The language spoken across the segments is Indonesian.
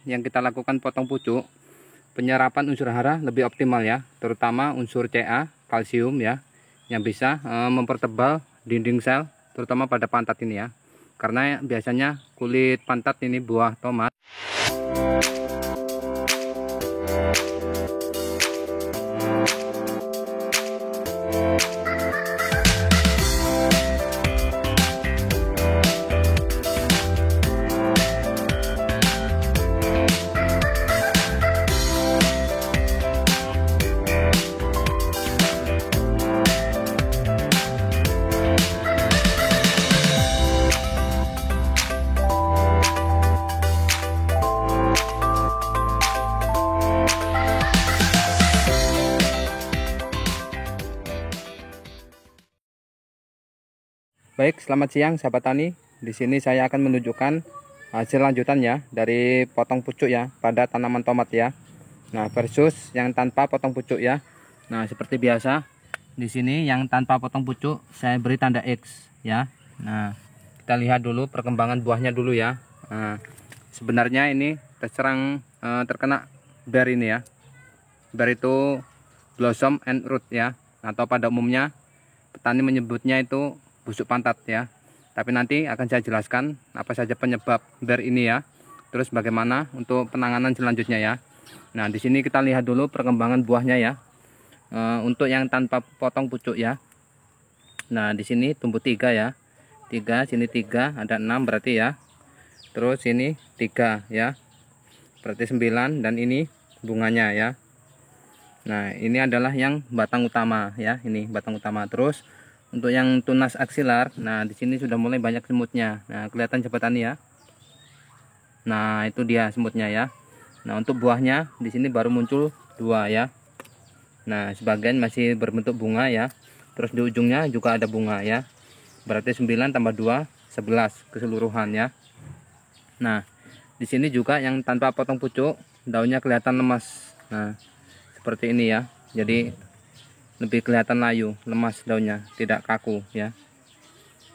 yang kita lakukan potong pucuk, penyerapan unsur hara lebih optimal ya, terutama unsur Ca, kalsium ya, yang bisa mempertebal dinding sel, terutama pada pantat ini ya. Karena biasanya kulit pantat ini buah tomat Baik, selamat siang sahabat tani. Di sini saya akan menunjukkan hasil lanjutannya dari potong pucuk ya pada tanaman tomat ya. Nah, versus yang tanpa potong pucuk ya. Nah, seperti biasa di sini yang tanpa potong pucuk saya beri tanda X ya. Nah, kita lihat dulu perkembangan buahnya dulu ya. Nah, sebenarnya ini terserang terkena ber ini ya. Ber itu blossom and root ya, atau pada umumnya petani menyebutnya itu busuk pantat ya. Tapi nanti akan saya jelaskan apa saja penyebab ber ini ya. Terus bagaimana untuk penanganan selanjutnya ya. Nah, di sini kita lihat dulu perkembangan buahnya ya. Untuk yang tanpa potong pucuk ya. Nah, di sini tumbuh 3 ya. 3, sini 3, ada 6 berarti ya. Terus sini 3 ya. Berarti 9 dan ini bunganya ya. Nah, ini adalah yang batang utama ya, ini batang utama. Terus untuk yang tunas aksilar, nah di sini sudah mulai banyak semutnya. Nah, kelihatan cepat tani ya. Nah, itu dia semutnya ya. Nah, untuk buahnya di sini baru muncul 2 ya. Nah, sebagian masih berbentuk bunga ya. Terus di ujungnya juga ada bunga ya. Berarti 9 tambah 2 11 keseluruhan ya. Nah, di sini juga yang tanpa potong pucuk, daunnya kelihatan lemas. Nah, seperti ini ya. Jadi lebih kelihatan layu, lemas daunnya, tidak kaku ya.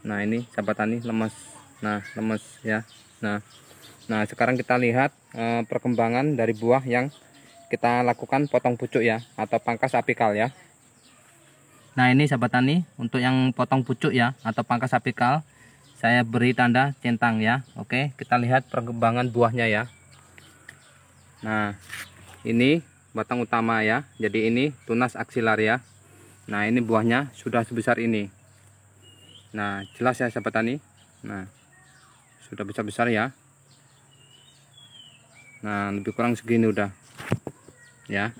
Nah, ini sahabat tani lemas. Nah, lemas ya. Nah, sekarang kita lihat perkembangan dari buah yang kita lakukan potong pucuk ya, atau pangkas apikal ya. Nah, ini sahabat tani untuk yang potong pucuk ya, atau pangkas apikal, saya beri tanda centang ya. Oke, kita lihat perkembangan buahnya ya. Nah, ini batang utama ya. Jadi ini tunas aksilar ya. Nah, ini buahnya sudah sebesar ini. Nah, jelas ya sahabat tani. Nah, sudah besar-besar ya. Nah, lebih kurang segini udah ya.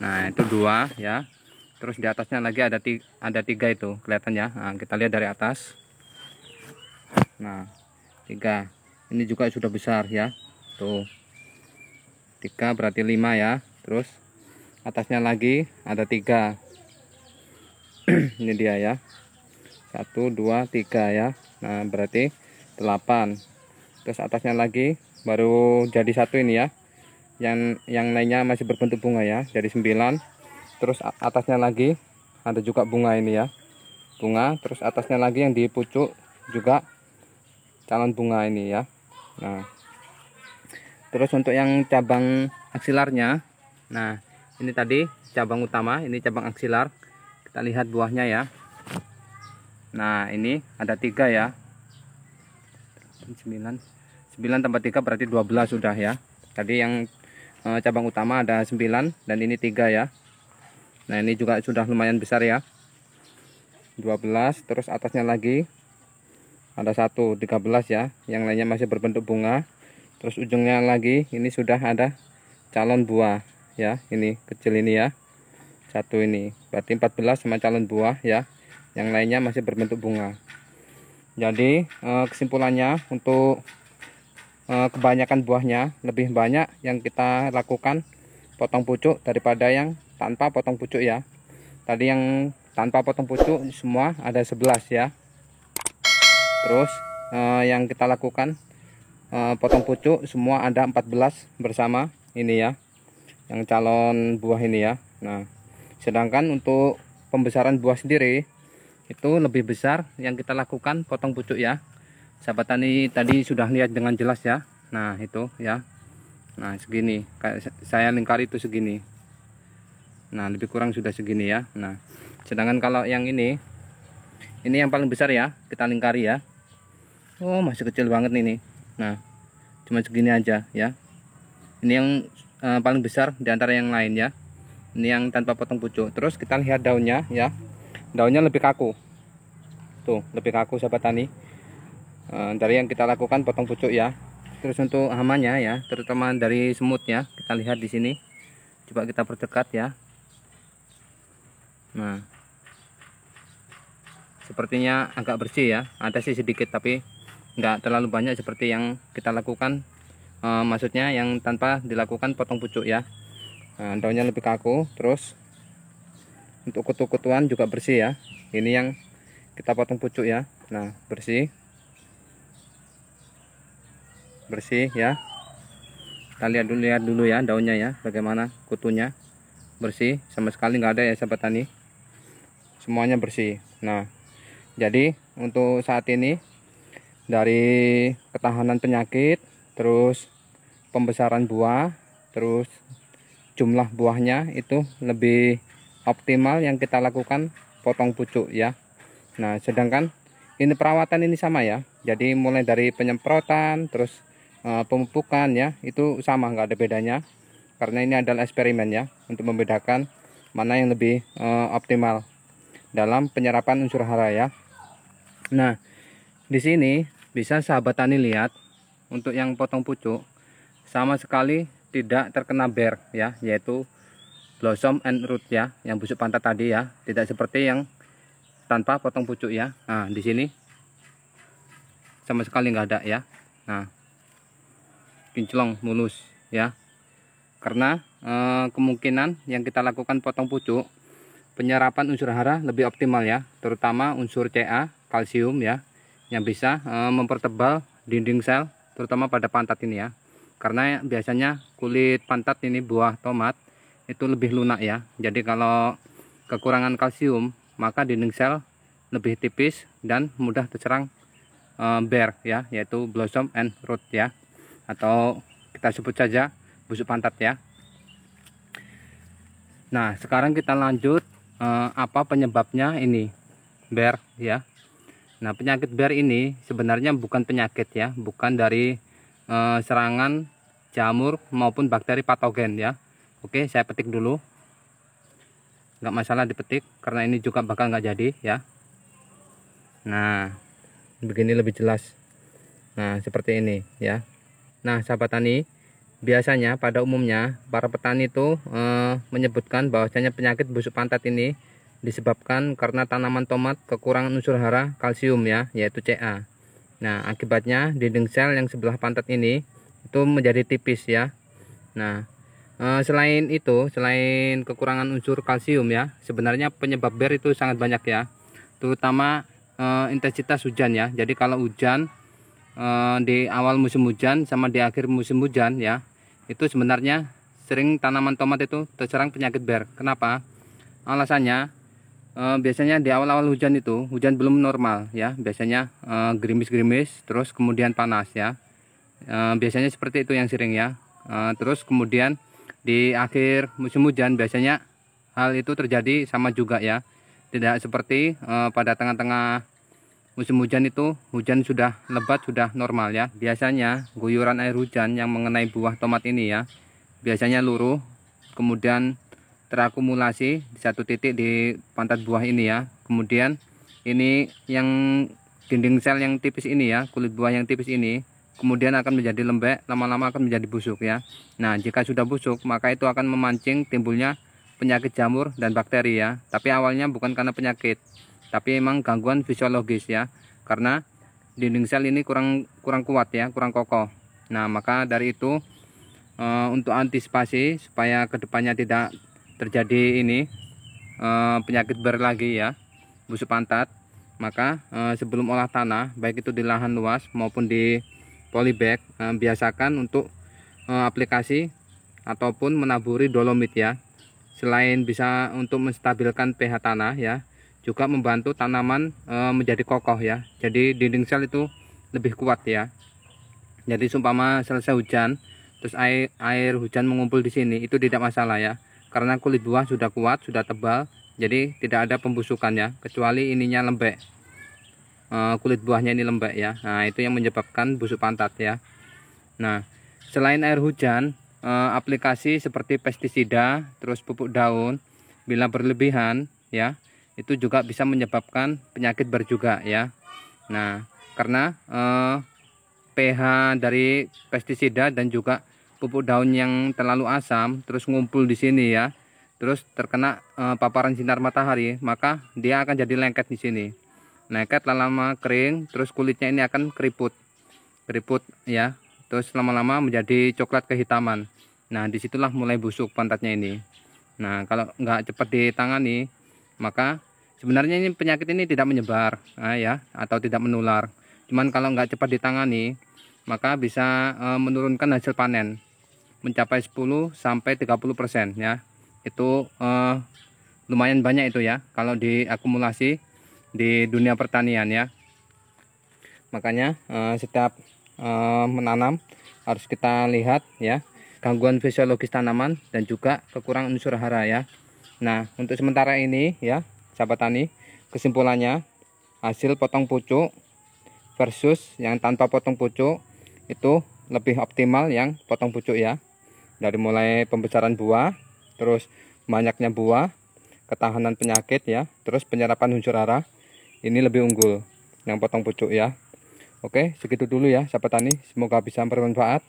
Nah, itu 2 ya. Terus di atasnya lagi ada 3 itu kelihatan ya. Nah, kita lihat dari atas. Nah, 3 ini juga sudah besar ya. Tuh, 3 berarti 5 ya. Terus atasnya lagi ada 3. Ini dia ya, 1 2 3 ya. Nah, berarti 8. Terus atasnya lagi baru jadi 1 ini ya. Yang lainnya masih berbentuk bunga ya, jadi 9. Terus atasnya lagi ada juga bunga ini ya, bunga. Terus atasnya lagi yang di pucuk juga calon bunga ini ya. Nah, terus untuk yang cabang aksilarnya, nah ini tadi cabang utama, ini cabang aksilar. Kita lihat buahnya ya. Nah, ini ada 3 ya. 9 tambah 3 berarti 12 sudah ya. Tadi yang cabang utama ada 9 dan ini 3 ya. Nah, ini juga sudah lumayan besar ya. 12, terus atasnya lagi ada 1, 13 ya. Yang lainnya masih berbentuk bunga. Terus ujungnya lagi ini sudah ada calon buah ya. Ini kecil ini ya. 1 ini. Berarti 14 sama calon buah ya. Yang lainnya masih berbentuk bunga. Jadi kesimpulannya untuk kebanyakan buahnya lebih banyak yang kita lakukan potong pucuk daripada yang tanpa potong pucuk ya. Tadi yang tanpa potong pucuk semua ada 11 ya. Terus yang kita lakukan potong pucuk semua ada 14 bersama ini ya, yang calon buah ini ya. Nah, sedangkan untuk pembesaran buah sendiri itu lebih besar yang kita lakukan potong pucuk ya. Sahabat tani tadi sudah lihat dengan jelas ya. Nah, itu ya. Nah segini, kayak saya lingkari itu segini. Nah lebih kurang sudah segini ya. Nah sedangkan kalau yang ini yang paling besar ya, kita lingkari ya. Oh masih kecil banget ini. Nah cuma segini aja ya. Ini yang paling besar di antara yang lain ya. Ini yang tanpa potong pucuk. Terus kita lihat daunnya ya. Daunnya lebih kaku. Tuh, lebih kaku sahabat tani. Dari yang kita lakukan potong pucuk ya. Terus untuk hamanya ya, terutama dari semutnya, kita lihat di sini. Coba kita perdekat ya. Nah, sepertinya agak bersih ya. Ada sih sedikit tapi nggak terlalu banyak seperti yang kita lakukan. Maksudnya yang tanpa dilakukan potong pucuk ya. Nah, daunnya lebih kaku. Terus untuk kutu-kutuan juga bersih ya. Ini yang kita potong pucuk ya. Nah, bersih ya. Kita lihat dulu ya daunnya ya, bagaimana kutunya. Bersih, sama sekali nggak ada ya sahabat tani. Semuanya bersih. Nah, jadi untuk saat ini dari ketahanan penyakit, terus pembesaran buah, terus jumlah buahnya itu lebih optimal yang kita lakukan potong pucuk ya. Nah, sedangkan ini perawatan ini sama ya. Jadi mulai dari penyemprotan, terus pemupukan ya, itu sama, nggak ada bedanya. Karena ini adalah eksperimen ya, untuk membedakan mana yang lebih optimal dalam penyerapan unsur hara ya. Nah, di sini bisa sahabat tani lihat untuk yang potong pucuk sama sekali tidak terkena ber ya, yaitu blossom and root ya, yang busuk pantat tadi ya, tidak seperti yang tanpa potong pucuk ya. Nah, di sini sama sekali nggak ada ya. Nah, kinclong mulus ya, karena kemungkinan yang kita lakukan potong pucuk, penyerapan unsur hara lebih optimal ya, terutama unsur Ca, kalsium ya, yang bisa mempertebal dinding sel terutama pada pantat ini ya. Karena biasanya kulit pantat ini buah tomat itu lebih lunak ya. Jadi kalau kekurangan kalsium, maka dinding sel lebih tipis dan mudah terserang ber ya, yaitu blossom and root ya, atau kita sebut saja busuk pantat ya. Nah, sekarang kita lanjut apa penyebabnya ini ber ya. Nah, penyakit ber ini sebenarnya bukan penyakit ya, bukan dari serangan jamur maupun bakteri patogen ya. Oke, saya petik dulu. Nggak masalah dipetik karena ini juga bakal nggak jadi ya. Nah, begini lebih jelas. Nah, seperti ini ya. Nah, sahabat tani, biasanya pada umumnya para petani itu menyebutkan bahwasanya penyakit busuk pantat ini disebabkan karena tanaman tomat kekurangan unsur hara kalsium ya, yaitu Ca. Nah, akibatnya dinding sel yang sebelah pantat ini itu menjadi tipis ya. Nah, selain itu, selain kekurangan unsur kalsium ya, sebenarnya penyebab ber itu sangat banyak ya, terutama intensitas hujan ya. Jadi kalau hujan di awal musim hujan sama di akhir musim hujan ya, itu sebenarnya sering tanaman tomat itu terserang penyakit ber. Kenapa? Alasannya biasanya di awal-awal hujan itu hujan belum normal ya, biasanya gerimis-gerimis terus kemudian panas ya. Biasanya seperti itu yang sering ya. Terus kemudian di akhir musim hujan biasanya hal itu terjadi sama juga ya. Tidak seperti pada tengah-tengah musim hujan itu hujan sudah lebat, sudah normal ya. Biasanya guyuran air hujan yang mengenai buah tomat ini ya, biasanya luruh kemudian terakumulasi di satu titik di pantat buah ini ya. Kemudian ini yang dinding sel yang tipis ini ya, kulit buah yang tipis ini kemudian akan menjadi lembek, lama-lama akan menjadi busuk ya. Nah, jika sudah busuk maka itu akan memancing timbulnya penyakit jamur dan bakteri ya. Tapi awalnya bukan karena penyakit, tapi memang gangguan fisiologis ya, karena dinding sel ini kurang kuat ya, kurang kokoh. Nah, maka dari itu untuk antisipasi supaya kedepannya tidak terjadi ini penyakit ber lagi ya, busuk pantat, maka sebelum olah tanah baik itu di lahan luas maupun di polybag, biasakan untuk aplikasi ataupun menaburi dolomit ya. Selain bisa untuk menstabilkan pH tanah ya, juga membantu tanaman menjadi kokoh ya. Jadi dinding sel itu lebih kuat ya. Jadi seumpama selesai hujan terus air hujan mengumpul di sini, itu tidak masalah ya, karena kulit buah sudah kuat, sudah tebal, jadi tidak ada pembusukan ya, kecuali ininya lembek, kulit buahnya ini lembek ya. Nah, itu yang menyebabkan busuk pantat ya. Nah, selain air hujan, aplikasi seperti pestisida, terus pupuk daun bila berlebihan ya, itu juga bisa menyebabkan penyakit berjuga ya. Nah, karena pH dari pestisida dan juga pupuk daun yang terlalu asam terus ngumpul di sini ya, terus terkena paparan sinar matahari, maka dia akan jadi lengket di sini. Lengket lama-lama kering, terus kulitnya ini akan keriput ya, terus lama-lama menjadi coklat kehitaman. Nah, disitulah mulai busuk pantatnya ini. Nah, kalau nggak cepat ditangani, maka sebenarnya ini penyakit ini tidak menyebar ya, atau tidak menular. Cuman kalau nggak cepat ditangani, maka bisa menurunkan hasil panen mencapai 10-30% ya. Itu lumayan banyak itu ya kalau diakumulasi di dunia pertanian ya. Makanya setiap menanam harus kita lihat ya gangguan fisiologis tanaman dan juga kekurangan unsur hara ya. Nah, untuk sementara ini ya sahabat tani, kesimpulannya hasil potong pucuk versus yang tanpa potong pucuk itu lebih optimal yang potong pucuk ya. Dari mulai pembesaran buah, terus banyaknya buah, ketahanan penyakit ya, terus penyerapan unsur hara, ini lebih unggul yang potong pucuk ya. Oke, segitu dulu ya sahabat tani, semoga bisa bermanfaat.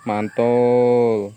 Mantul.